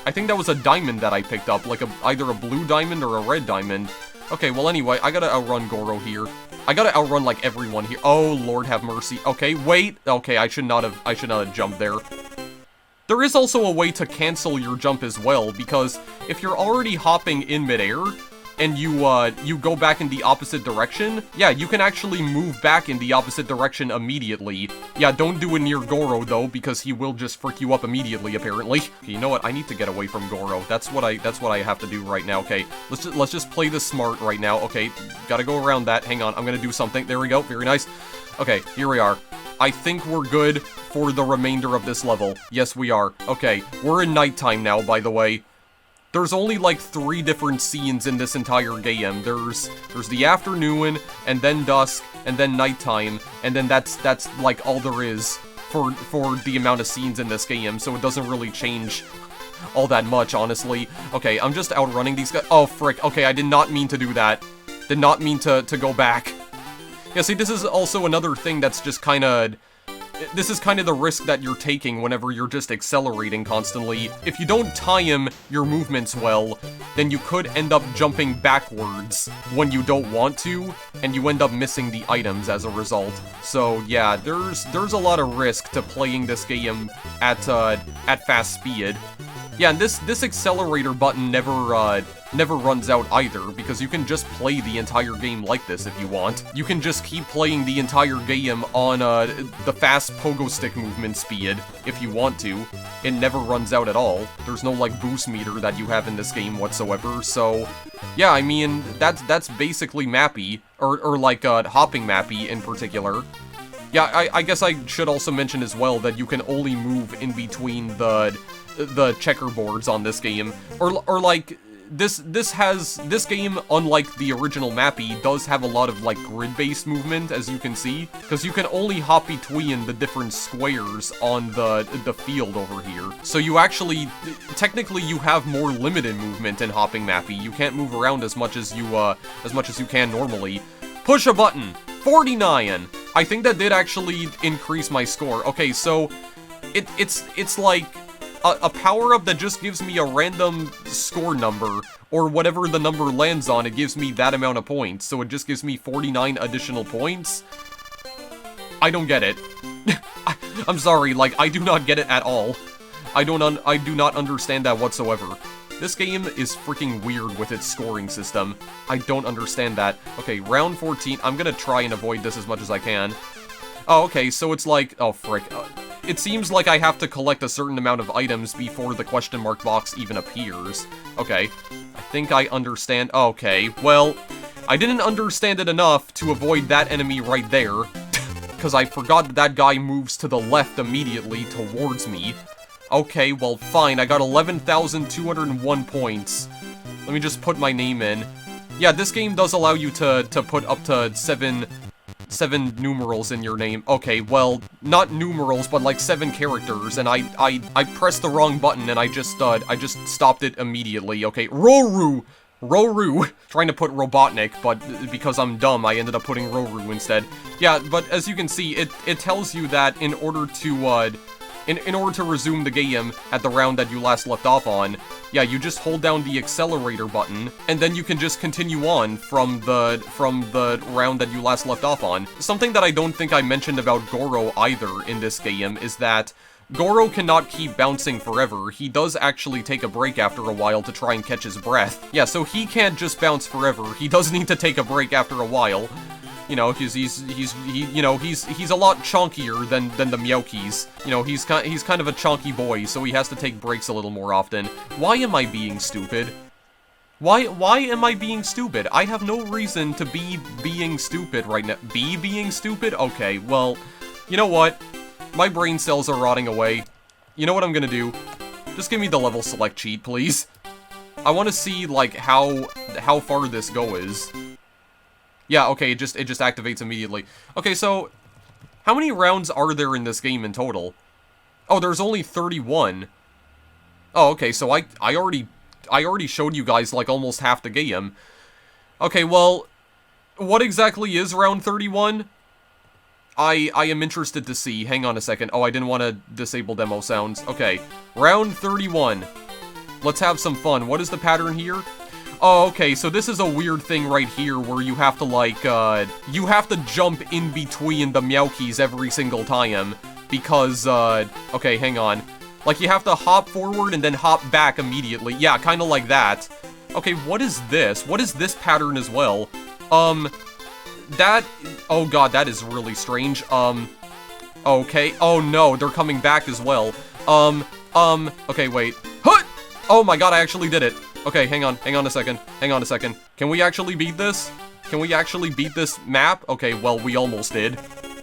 I think that was a diamond that I picked up, like either a blue diamond or a red diamond. Okay, well anyway, I gotta outrun Goro here. I gotta outrun, like, everyone here. Oh, Lord have mercy. Okay, wait. Okay, I should not have jumped there. There is also a way to cancel your jump as well, because if you're already hopping in midair, and you go back in the opposite direction, yeah, you can actually move back in the opposite direction immediately. Yeah, don't do it near Goro, though, because he will just frick you up immediately, apparently. Okay, you know what? I need to get away from Goro. That's what I have to do right now, okay? Let's just play this smart right now, okay? Gotta go around that. Hang on, I'm gonna do something. There we go, very nice. Okay, here we are. I think we're good for the remainder of this level. Yes, we are. Okay, we're in nighttime now, by the way. There's only, like, 3 different scenes in this entire game. There's the afternoon, and then dusk, and then nighttime, and then that's like, all there is for the amount of scenes in this game, so it doesn't really change all that much, honestly. Okay, I'm just outrunning these guys. Oh, frick. Okay, I did not mean to do that. Did not mean to go back. Yeah, see, this is also another thing that's just kinda... This is kind of the risk that you're taking whenever you're just accelerating constantly. If you don't time your movements well, then you could end up jumping backwards when you don't want to, and you end up missing the items as a result. So yeah, there's a lot of risk to playing this game at fast speed. Yeah, and this accelerator button never runs out either, because you can just play the entire game like this if you want. You can just keep playing the entire game on the fast pogo stick movement speed if you want to. It never runs out at all. There's no, like, boost meter that you have in this game whatsoever, so... Yeah, I mean, that's basically Mappy, or like, hopping Mappy in particular. Yeah, I guess I should also mention as well that you can only move in between the checkerboards on this game, or like, this game, unlike the original Mappy, does have a lot of, like, grid-based movement, as you can see, because you can only hop between the different squares on the field over here. So you actually, technically, you have more limited movement in hopping Mappy. You can't move around as much as you can normally. Push a button. 49. I think that did actually increase my score. Okay, so it's like a power-up that just gives me a random score number, or whatever the number lands on, it gives me that amount of points. So it just gives me 49 additional points. I don't get it. I'm sorry, like, I do not get it at all. I do not understand that whatsoever. This game is freaking weird with its scoring system. I don't understand that. Okay, round 14. I'm gonna try and avoid this as much as I can. Oh, okay, so it's like... Oh, frick. It seems like I have to collect a certain amount of items before the question mark box even appears. Okay. I think I understand. Okay, well, I didn't understand it enough to avoid that enemy right there. Because I forgot that that guy moves to the left immediately towards me. Okay, well, fine. I got 11,201 points. Let me just put my name in. Yeah, this game does allow you to put up to seven numerals in your name. Okay, well, not numerals, but like 7 characters, and I pressed the wrong button, and I just stopped it immediately. Okay, Roru! Trying to put Robotnik, but because I'm dumb, I ended up putting Roru instead. Yeah, but as you can see, it tells you that in order to, in order to resume the game at the round that you last left off on, yeah, you just hold down the accelerator button, and then you can just continue on from the round that you last left off on. Something that I don't think I mentioned about Goro either in this game is that Goro cannot keep bouncing forever. He does actually take a break after a while to try and catch his breath. Yeah, so he can't just bounce forever. He does need to take a break after a while. You know, he's a lot chunkier than the Meowkis. You know, he's kind of a chunky boy, so he has to take breaks a little more often. Why am I being stupid? Why am I being stupid? I have no reason to be being stupid right now. Being stupid? Okay, well, you know what? My brain cells are rotting away. You know what I'm gonna do? Just give me the level select cheat, please. I want to see, like, how far this go is. Yeah, okay, it just activates immediately. Okay, so how many rounds are there in this game in total? Oh, there's only 31. Oh, okay, so I already showed you guys like almost half the game. Okay, well, what exactly is round 31? I am interested to see. Hang on a second. Oh, I didn't want to disable demo sounds. Okay, round 31. Let's have some fun. What is the pattern here? Oh, okay, so this is a weird thing right here where you have to, like, you have to jump in between the Meowkis every single time, because, okay, hang on. Like, you have to hop forward and then hop back immediately. Yeah, kind of like that. Okay, what is this? What is this pattern as well? That, oh god, that is really strange. Okay, oh no, they're coming back as well. Okay, wait. Huh! Oh my god, I actually did it. Okay, hang on a second. Can we actually beat this? Can we actually beat this map? Okay, well, we almost did.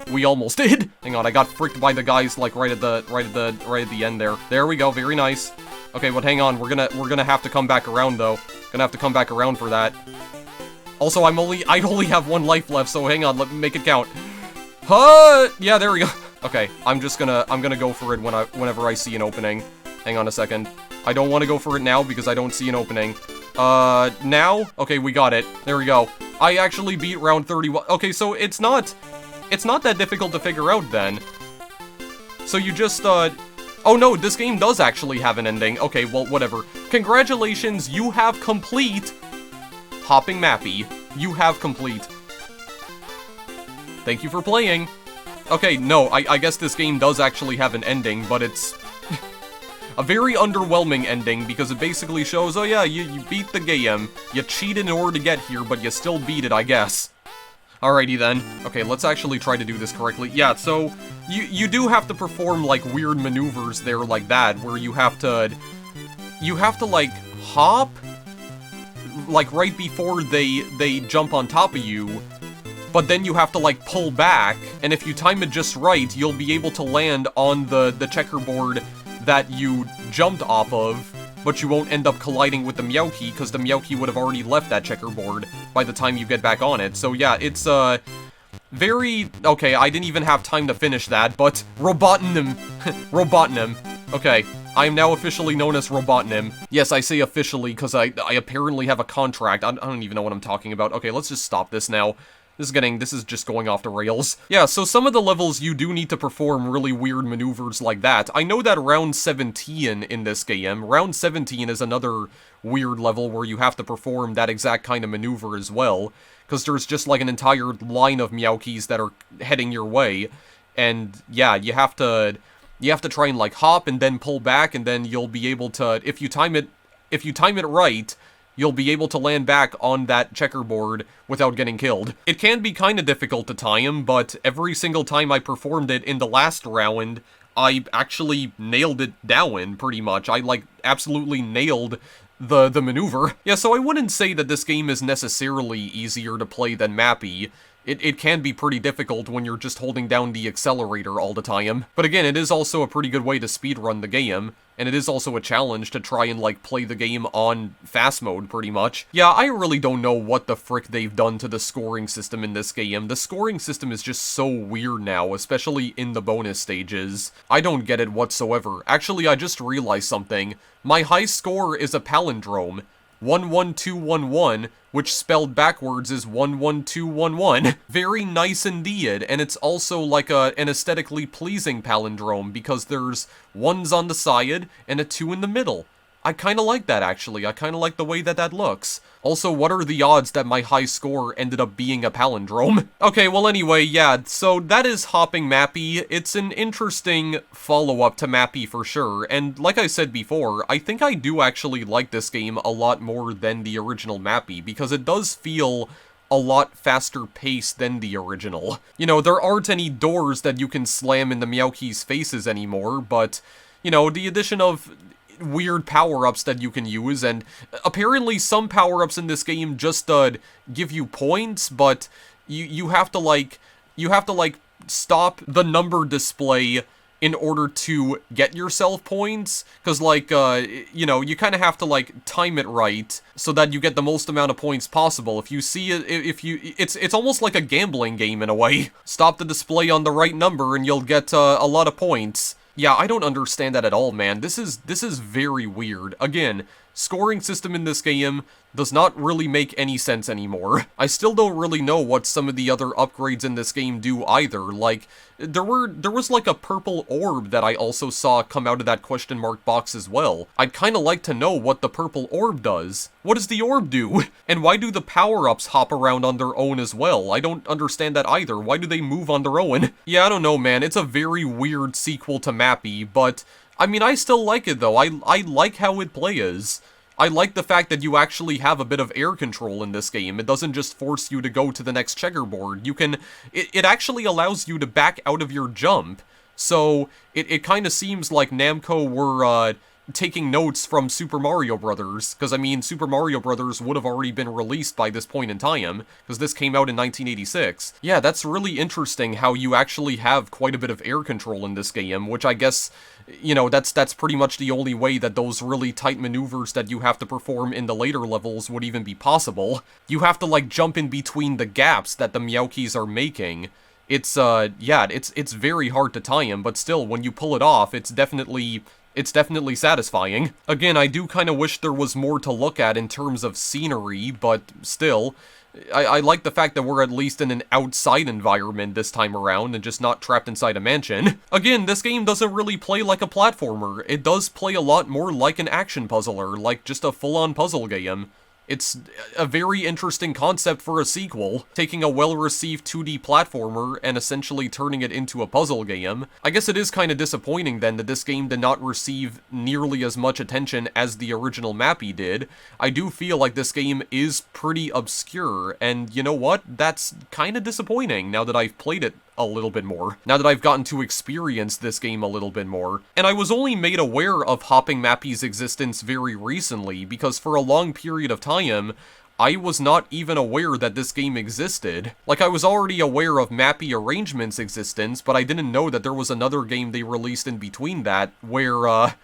Hang on, I got fricked by the guys, like, right at the end there. There we go, very nice. Okay, but hang on, we're gonna have to come back around, though. Gonna have to come back around for that. Also, I only have 1 life left, so hang on, let me make it count. Huh! Yeah, there we go. Okay, I'm gonna go for it whenever I see an opening. Hang on a second. I don't want to go for it now because I don't see an opening. Now? Okay, we got it. There we go. I actually beat round 31. Okay, so it's not that difficult to figure out then. So you just, oh no, this game does actually have an ending. Okay, well, whatever. Congratulations, you have complete Hopping Mappy. You have complete. Thank you for playing. Okay, no, I guess this game does actually have an ending, but it's a very underwhelming ending, because it basically shows, oh yeah, you beat the game. You cheated in order to get here, but you still beat it, I guess. Alrighty then. Okay, let's actually try to do this correctly. Yeah, so, you do have to perform, like, weird maneuvers there like that, where you have to, like, hop? Like, right before they jump on top of you, but then you have to, like, pull back, and if you time it just right, you'll be able to land on the checkerboard that you jumped off of, but you won't end up colliding with the Meowki, because the Meowki would have already left that checkerboard by the time you get back on it. So yeah, it's, very... Okay, I didn't even have time to finish that, but Robotnim. Robotnim. Okay, I am now officially known as Robotnim. Yes, I say officially, because I apparently have a contract. I don't even know what I'm talking about. Okay, let's just stop this now. This is just going off the rails. Yeah, so some of the levels you do need to perform really weird maneuvers like that. I know that round 17 in this game, round 17 is another weird level where you have to perform that exact kind of maneuver as well, because there's just like an entire line of Meowkies that are heading your way, and yeah, you have to try and like hop and then pull back, and then you'll be able to, if you time it right, you'll be able to land back on that checkerboard without getting killed. It can be kind of difficult to time, but every single time I performed it in the last round, I actually nailed it down, pretty much. I, like, absolutely nailed the maneuver. Yeah, so I wouldn't say that this game is necessarily easier to play than Mappy. It can be pretty difficult when you're just holding down the accelerator all the time. But again, it is also a pretty good way to speedrun the game, and it is also a challenge to try and, like, play the game on fast mode, pretty much. Yeah, I really don't know what the frick they've done to the scoring system in this game. The scoring system is just so weird now, especially in the bonus stages. I don't get it whatsoever. Actually, I just realized something. My high score is a palindrome. 11211, which spelled backwards is 11211. Very nice indeed, and it's also like an aesthetically pleasing palindrome because there's ones on the side and a 2 in the middle. I kinda like that, actually. I kinda like the way that that looks. Also, what are the odds that my high score ended up being a palindrome? Okay, well anyway, yeah, so that is Hopping Mappy. It's an interesting follow-up to Mappy for sure, and like I said before, I think I do actually like this game a lot more than the original Mappy, because it does feel a lot faster paced than the original. You know, there aren't any doors that you can slam in the Meowki's faces anymore, but, you know, the addition of weird power-ups that you can use, and apparently some power-ups in this game just give you points, but you have to like stop the number display in order to get yourself points, because like you know, you kind of have to like time it right so that you get the most amount of points possible. If you see it, it's almost like a gambling game in a way. Stop the display on the right number and you'll get a lot of points. Yeah, I don't understand that at all, man. This is very weird. Again, scoring system in this game does not really make any sense anymore. I still don't really know what some of the other upgrades in this game do either. Like, there was like a purple orb that I also saw come out of that question mark box as well. I'd kind of like to know what the purple orb does. What does the orb do? And why do the power-ups hop around on their own as well? I don't understand that either. Why do they move on their own? Yeah, I don't know, man. It's a very weird sequel to Mappy, but I mean, I still like it though. I like how it plays. I like the fact that you actually have a bit of air control in this game. It doesn't just force you to go to the next checkerboard. You can, it actually allows you to back out of your jump. So, it kind of seems like Namco were, taking notes from Super Mario Brothers, because I mean, Super Mario Brothers would have already been released by this point in time, because this came out in 1986. Yeah, that's really interesting how you actually have quite a bit of air control in this game, which I guess, you know, that's pretty much the only way that those really tight maneuvers that you have to perform in the later levels would even be possible. You have to, like, jump in between the gaps that the Meowkies are making. It's, yeah, it's very hard to time, but still, when you pull it off, it's definitely satisfying. Again, I do kind of wish there was more to look at in terms of scenery, but still, I like the fact that we're at least in an outside environment this time around and just not trapped inside a mansion. Again, this game doesn't really play like a platformer. It does play a lot more like an action puzzler, like just a full-on puzzle game. It's a very interesting concept for a sequel, taking a well-received 2D platformer and essentially turning it into a puzzle game. I guess it is kind of disappointing then that this game did not receive nearly as much attention as the original Mappy did. I do feel like this game is pretty obscure, and you know what? That's kind of disappointing now that I've played it a little bit more, now that I've gotten to experience this game a little bit more. And I was only made aware of Hopping Mappy's existence very recently, because for a long period of time, I was not even aware that this game existed. Like, I was already aware of Mappy Arrangement's existence, but I didn't know that there was another game they released in between that, where,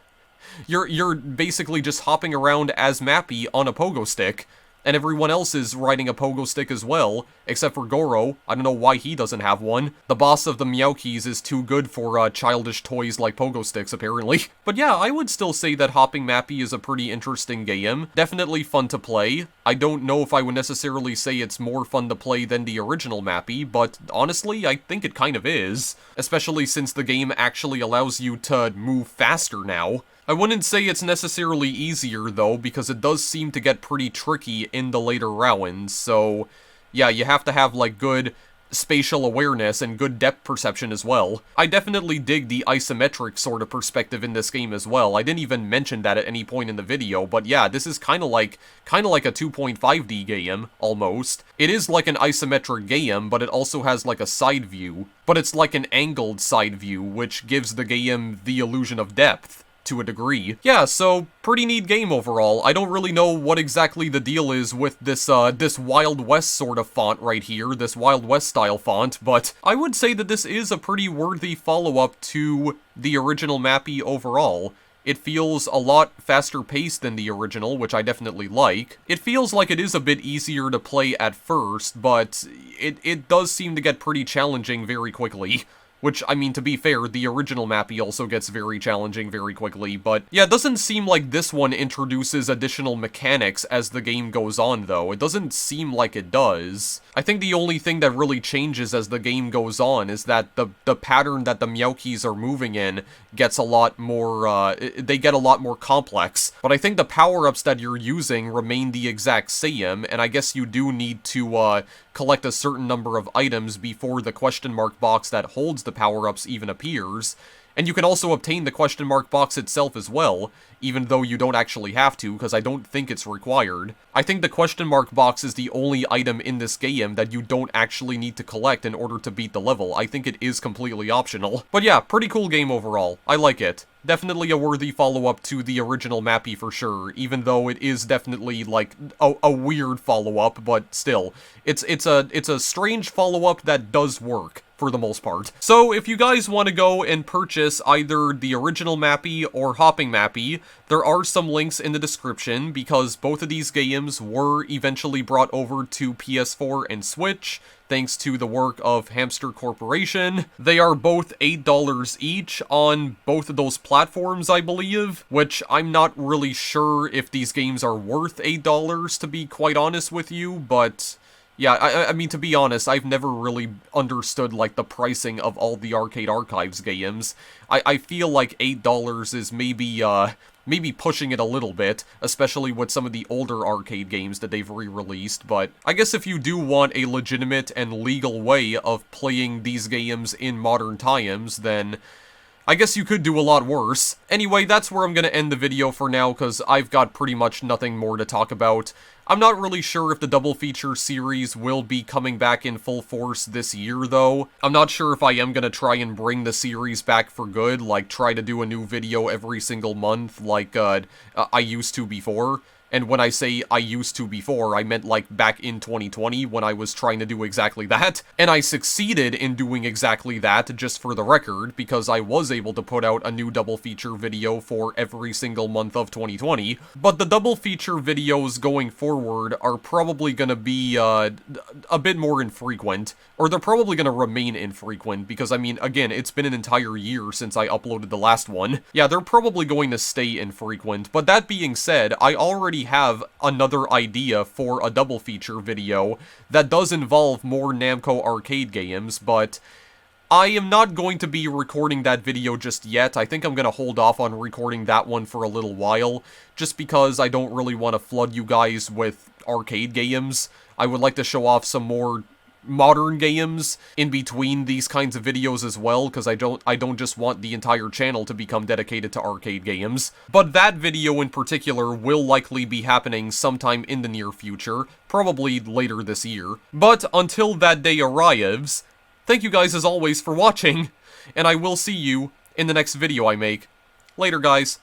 you're basically just hopping around as Mappy on a pogo stick. and everyone else is riding a pogo stick as well, except for Goro. I don't know why he doesn't have one. The boss of the Meowkeys is too good for childish toys like pogo sticks, apparently. But yeah, I would still say that Hopping Mappy is a pretty interesting game. Definitely fun to play. I don't know if I would necessarily say it's more fun to play than the original Mappy, but honestly, I think it kind of is. Especially since the game actually allows you to move faster now. I wouldn't say it's necessarily easier, though, because it does seem to get pretty tricky in the later rounds, so yeah, you have to have, like, good spatial awareness and good depth perception as well. I definitely dig the isometric sort of perspective in this game as well. I didn't even mention that at any point in the video, but yeah, this is kind of like a 2.5D game, almost. It is like an isometric game, but it also has like a side view. But it's like an angled side view, which gives the game the illusion of depth to a degree. Yeah, so pretty neat game overall. I don't really know what exactly the deal is with this this Wild West sort of font right here, this Wild West style font, but I would say that this is a pretty worthy follow-up to the original Mappy overall. It feels a lot faster paced than the original, which I definitely like. It feels like it is a bit easier to play at first, but it does seem to get pretty challenging very quickly. Which, I mean, to be fair, the original Mappy also gets very challenging very quickly, but yeah, it doesn't seem like this one introduces additional mechanics as the game goes on, though. It doesn't seem like it does. I think the only thing that really changes as the game goes on is that the pattern that the Meowkeys are moving in gets a lot more, they get a lot more complex. But I think the power-ups that you're using remain the exact same, and I guess you do need to, collect a certain number of items before the question mark box that holds the power-ups even appears. And you can also obtain the question mark box itself as well, even though you don't actually have to, because I don't think it's required. I think the question mark box is the only item in this game that you don't actually need to collect in order to beat the level. I think it is completely optional. But yeah, pretty cool game overall. I like it. Definitely a worthy follow-up to the original Mappy for sure, even though it is definitely, like, a weird follow-up, but still. It's a strange follow-up that does work, for the most part. So, if you guys want to go and purchase either the original Mappy or Hopping Mappy, there are some links in the description, because both of these games were eventually brought over to PS4 and Switch, thanks to the work of Hamster Corporation. They are both $8 each on both of those platforms, I believe, which I'm not really sure if these games are worth $8, to be quite honest with you, but yeah, I mean, to be honest, I've never really understood, like, the pricing of all the Arcade Archives games. I feel like $8 is maybe pushing it a little bit, especially with some of the older arcade games that they've re-released, but I guess if you do want a legitimate and legal way of playing these games in modern times, then I guess you could do a lot worse. Anyway, that's where I'm gonna end the video for now, because I've got pretty much nothing more to talk about. I'm not really sure if the double feature series will be coming back in full force this year, though. I'm not sure if I am gonna try and bring the series back for good, like try to do a new video every single month like I used to before. And when I say I used to before, I meant like back in 2020 when I was trying to do exactly that. And I succeeded in doing exactly that, just for the record, because I was able to put out a new double feature video for every single month of 2020. But the double feature videos going forward are probably going to be a bit more infrequent. Or they're probably going to remain infrequent, because I mean, again, it's been an entire year since I uploaded the last one. Yeah, they're probably going to stay infrequent, but that being said, I already have another idea for a double feature video that does involve more Namco arcade games, but I am not going to be recording that video just yet. I think I'm going to hold off on recording that one for a little while, just because I don't really want to flood you guys with arcade games. I would like to show off some more modern games in between these kinds of videos as well, because I don't just want the entire channel to become dedicated to arcade games. But that video in particular will likely be happening sometime in the near future, probably later this year. But until that day arrives, thank you guys as always for watching, and I will see you in the next video I make. Later, guys.